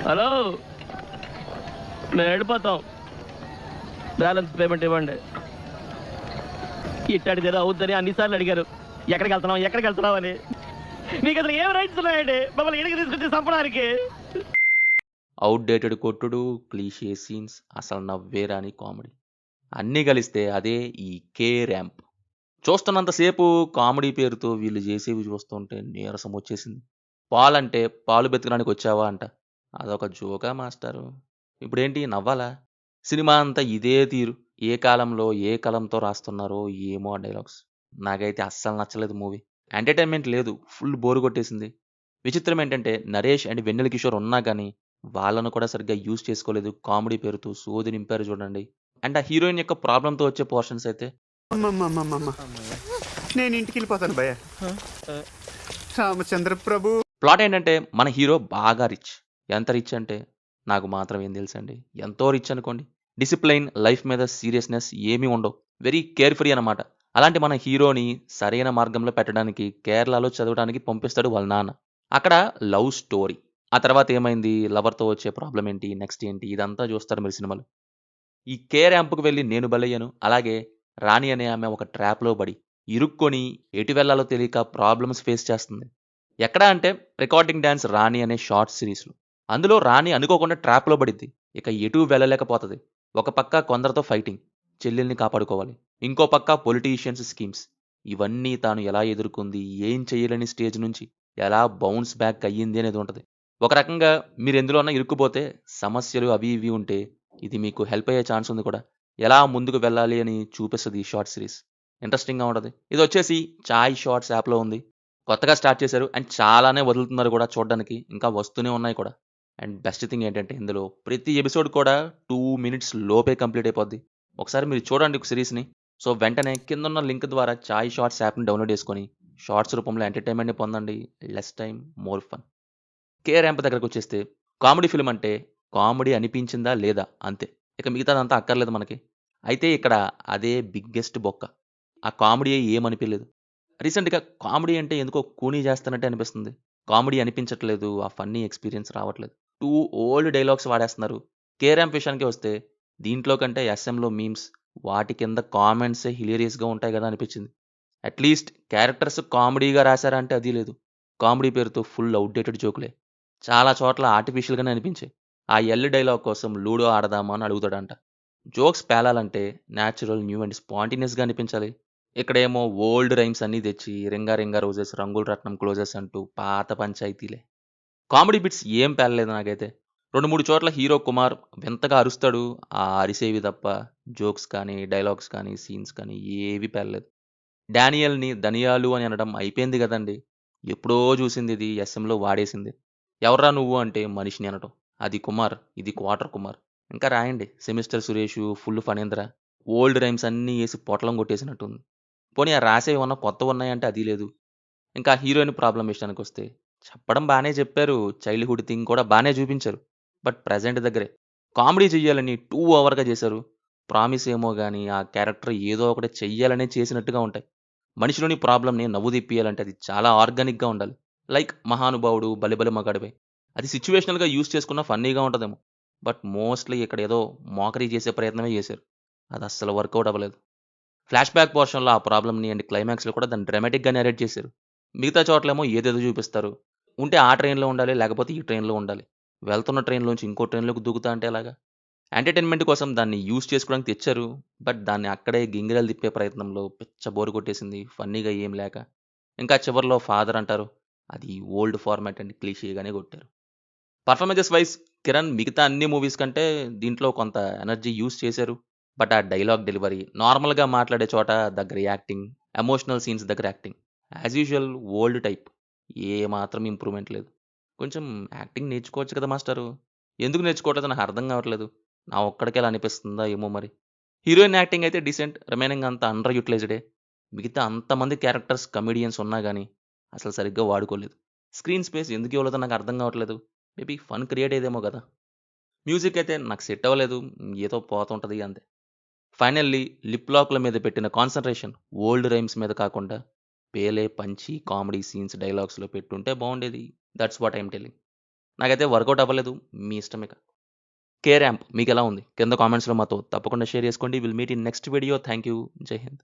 Hello, మేము వెళ్ళిపోతాం. Balance payment ఇవ్వండి. ఇట్టడిది ఏదో అవుద్దని అన్నిసార్లు అడిగారు. ఎక్కడికి వెళ్తున్నావు అని. మీకు అసలు ఏం రైట్స్ ఉన్నాయండి మమ్మల్ని ఇంటికి తీసుకొచ్చి చంపడానికి? అవుట్డేటెడ్ కొట్టుడు, క్లీషే సీన్స్, అసలు నవ్వేరాని కామెడీ అన్నీ కలిస్తే అదే ఈ కే ర్యాంప్. చూస్తున్నంతసేపు కామెడీ పేరుతో వీళ్ళు చేసేవి చూస్తుంటే నీరసం వచ్చేసింది. పాలంటే పాలు బెతకడానికి వచ్చావా అంట. అదొక జోకా మాస్టారు? ఇప్పుడేంటి నవ్వాలా? సినిమా అంతా ఇదే తీరు. ఏ కాలంలో ఏ కలంతో రాస్తున్నారో ఏమో ఆ డైలాగ్స్. నాకైతే అస్సలు నచ్చలేదు మూవీ. ఎంటర్టైన్మెంట్ లేదు, ఫుల్ బోరు కొట్టేసింది. విచిత్రం ఏంటంటే నరేష్ అండ్ వెన్నెల కిషోర్ ఉన్నా కానీ వాళ్ళను కూడా సరిగ్గా యూజ్ చేసుకోలేదు. కామెడీ పేరుతో సోది నింపారు చూడండి. అండ్ ఆ హీరోయిన్ యొక్క ప్రాబ్లంతో వచ్చే పోర్షన్స్ అయితే అమ్మమ్మమ్మమ్మమ్మ. నేను ఇంటికి వెళ్ళిపోతాను భయ్య. రామచంద్ర ప్రభు. ప్లాట్ ఏంటంటే మన హీరో బాగా రిచ్. ఎంత రిచ్ అంటే నాకు మాత్రం ఏం తెలుసండి. ఎంతో రిచ్ అనుకోండి. డిసిప్లైన్, లైఫ్ మీద సీరియస్నెస్ ఏమీ ఉండవు. వెరీ కేర్ ఫ్రీ అనమాట. అలాంటి మన హీరోని సరైన మార్గంలో పెట్టడానికి కేరళలో చదవడానికి పంపిస్తాడు వాళ్ళ నాన్న. అక్కడ లవ్ స్టోరీ. ఆ తర్వాత ఏమైంది, లవర్తో వచ్చే ప్రాబ్లం ఏంటి, నెక్స్ట్ ఏంటి, ఇదంతా చూస్తారు మీరు సినిమాలో. ఈ కే ర్యాంప్కి వెళ్ళి నేను బలయ్యాను. అలాగే రాణి అనే ఆమె ఒక ట్రాప్లో పడి ఇరుక్కొని ఎటు వెళ్ళాలో తెలియక ప్రాబ్లమ్స్ ఫేస్ చేస్తుంది. ఎక్కడ అంటే రికార్డింగ్ డ్యాన్స్ రాణి అనే షార్ట్ సిరీస్లో. అందులో రాణి అనుకోకుండా ట్రాప్లో పడిద్ది. ఇక ఎటు వెళ్ళలేకపోతుంది. ఒక పక్క కొందరితో ఫైటింగ్, చెల్లెల్ని కాపాడుకోవాలి. ఇంకో పక్క పొలిటీషియన్స్ స్కీమ్స్. ఇవన్నీ తాను ఎలా ఎదుర్కొంది, ఏం చేయలేని స్టేజ్ నుంచి ఎలా బౌన్స్ బ్యాక్ అయ్యింది అనేది ఉంటుంది. ఒక రకంగా మీరు ఎందులోన్నా ఇరుక్కుపోతే సమస్యలు అవి ఇవి ఉంటే ఇది మీకు హెల్ప్ అయ్యే ఛాన్స్ ఉంది కూడా. ఎలా ముందుకు వెళ్ళాలి అని చూపిస్తుంది ఈ షార్ట్ సిరీస్. ఇంట్రెస్టింగ్గా ఉంటుంది. ఇది వచ్చేసి చాయ్ షార్ట్స్ యాప్లో ఉంది. కొత్తగా స్టార్ట్ చేశారు అండ్ చాలానే వదులుతున్నారు కూడా చూడడానికి. ఇంకా వస్తూనే ఉన్నాయి కూడా. అండ్ బెస్ట్ థింగ్ ఏంటంటే ఇందులో ప్రతి ఎపిసోడ్ కూడా 2 minutes లోపే కంప్లీట్ అయిపోద్ది. ఒకసారి మీరు చూడండి సిరీస్ని. సో వెంటనే కింద ఉన్న లింక్ ద్వారా చాయ్ షార్ట్స్ యాప్ని డౌన్లోడ్ చేసుకొని షార్ట్స్ రూపంలో ఎంటర్టైన్మెంట్ని పొందండి. Less time more fun. K ramp దగ్గరకు వచ్చేస్తే కామెడీ ఫిల్మ్ అంటే కామెడీ అనిపించిందా లేదా అంతే. ఇక మిగతాదంతా అక్కర్లేదు మనకి. అయితే ఇక్కడ అదే బిగ్గెస్ట్ బొక్క. ఆ కామెడీ ఏమనిపించలేదు. రీసెంట్గా కామెడీ అంటే ఎందుకో కూనీ చేస్తున్నట్టే అనిపిస్తుంది. కామెడీ అనిపించట్లేదు, ఆ ఫన్నీ ఎక్స్పీరియన్స్ రావట్లేదు. 2 ఓల్డ్ డైలాగ్స్ వాడేస్తున్నారు. కే ర్యాంప్ విషయానికి వస్తే దీంట్లో కంటే ఎస్ఎంలో మీమ్స్, వాటి కింద కామెంట్సే హిలేరియస్గా ఉంటాయి కదా అనిపించింది. అట్లీస్ట్ క్యారెక్టర్స్ కామెడీగా రాశారా అంటే అది లేదు. కామెడీ పేరుతో ఫుల్ అవుట్డేటెడ్ జోకులే. చాలా చోట్ల ఆర్టిఫిషియల్గానే అనిపించాయి. ఆ ఎల్ డైలాగ్ కోసం లూడో ఆడదామా అని అడుగుతాడంట. జోక్స్ పేలాలంటే న్యాచురల్, న్యూ అండ్ స్పాంటినియస్గా అనిపించాలి. ఇక్కడేమో ఓల్డ్ రైమ్స్ అన్నీ తెచ్చి రింగా రింగా రోజెస్, రంగుల రత్నం క్లోజెస్ అంటూ పాత పంచాయతీలే. కామెడీ బిట్స్ ఏం పేలలేదు నాకైతే. 2-3 చోట్ల హీరో కుమార్ వింతగా అరుస్తాడు. ఆ అరిసేవి తప్ప జోక్స్ కానీ, డైలాగ్స్ కానీ, సీన్స్ కానీ ఏవి పేలలేదు. డానియల్ని ధనియాలు అని అనడం అయిపోయింది కదండి. ఎప్పుడో చూసింది ఇది, ఎస్ఎంలో వాడేసింది. ఎవర్రా నువ్వు అంటే మనిషిని అనటం. అది కుమార్, ఇది క్వార్టర్ కుమార్. ఇంకా రాయండి semester Suresh, full Phanendra. Old rhymes అన్నీ వేసి పొట్లం కొట్టేసినట్టుంది. పోనీ ఆ రాసేవి ఏమన్నా కొత్త ఉన్నాయంటే అది లేదు. ఇంకా హీరోయిన్ ప్రాబ్లం విషయానికి వస్తే చెప్పడం బాగానే చెప్పారు, చైల్డ్హుడ్ థింగ్ కూడా బాగానే చూపించారు. బట్ ప్రజెంట్ దగ్గరే కామెడీ చెయ్యాలని 2 అవర్గా చేశారు. ప్రామిస్ ఏమో కానీ ఆ క్యారెక్టర్ ఏదో ఒకటి చెయ్యాలనే చేసినట్టుగా ఉంటాయి. మనిషిలోని ప్రాబ్లమ్ని నవ్వు తిప్పియాలంటే అది చాలా ఆర్గానిక్గా ఉండాలి. లైక్ మహానుభావుడు, బలిబలి మగాడివే. అది సిచ్యువేషనల్గా యూస్ చేసుకున్న ఫన్నీగా ఉంటుందేమో. బట్ మోస్ట్లీ ఇక్కడ ఏదో మోకరీ చేసే ప్రయత్నమే చేశారు. అది అస్సలు వర్కౌట్ అవ్వలేదు. ఫ్లాష్ బ్యాక్ పోర్షన్లో ఆ ప్రాబ్లమ్ని అండ్ క్లైమాక్స్లో కూడా దాన్ని డ్రామాటిక్గా నేరేట్ చేశారు. మిగతా చోట్లేమో ఏదేదో చూపిస్తారు. ఉంటే ఆ ట్రైన్లో ఉండాలి, లేకపోతే ఈ ట్రైన్లో ఉండాలి. వెళ్తున్న ట్రైన్లోంచి ఇంకో ట్రైన్లోకి దూకుతా అంటే ఎలాగా? ఎంటర్టైన్మెంట్ కోసం దాన్ని యూజ్ చేసుకోవడానికి తెచ్చారు. బట్ దాన్ని అక్కడే గింగిరాలు తిప్పే ప్రయత్నంలో పిచ్చ బోరు కొట్టేసింది, ఫన్నీగా ఏం లేక. ఇంకా చివరిలో ఫాదర్ అంటారు. అది ఓల్డ్ ఫార్మాట్ అండ్ క్లీషీగానే కొట్టారు. పర్ఫార్మెన్సెస్ వైజ్ కిరణ్ మిగతా అన్ని మూవీస్ కంటే దీంట్లో కొంత ఎనర్జీ యూజ్ చేశారు. బట్ ఆ డైలాగ్ డెలివరీ, నార్మల్గా మాట్లాడే చోట దగ్గర యాక్టింగ్, ఎమోషనల్ సీన్స్ దగ్గర acting as usual old type. ఏ మాత్రం ఇంప్రూవ్మెంట్ లేదు. కొంచెం యాక్టింగ్ నేర్చుకోవచ్చు కదా మాస్టరు. ఎందుకు నేర్చుకోవట్లేదు నాకు అర్థం కావట్లేదు. నా ఒక్కడికి ఎలా అనిపిస్తుందా ఏమో మరి. హీరోయిన్ యాక్టింగ్ అయితే డీసెంట్, రిమైనింగ్ అంతా అండర్ యూటిలైజ్డే. మిగతా అంతమంది క్యారెక్టర్స్, కమెడియన్స్ ఉన్నా కానీ అసలు సరిగ్గా వాడుకోలేదు. స్క్రీన్ స్పేస్ ఎందుకు ఇవ్వలేదో నాకు అర్థం కావట్లేదు. మేబీ ఫన్ క్రియేట్ అయ్యేదేమో కదా. మ్యూజిక్ అయితే నాకు సెట్ అవ్వలేదు, ఏదో పోతుంటుంది అంతే. ఫైనల్లీ లిప్ లాక్ల మీద పెట్టిన కాన్సన్ట్రేషన్ ఓల్డ్ రైమ్స్ మీద కాకుండా పేలే పంచి కామెడీ సీన్స్, డైలాగ్స్లో పెట్టుంటే బాగుండేది. That's what I'm telling. నాకైతే వర్కౌట్ అవ్వలేదు. మీ ఇష్టం ఇక. కే ర్యాంప్ మీకు ఎలా ఉంది? కింద కామెంట్స్‌లో మాతో తప్పకుండా షేర్ చేసుకోండి. Will meet in next video. Thank you. జై హింద్.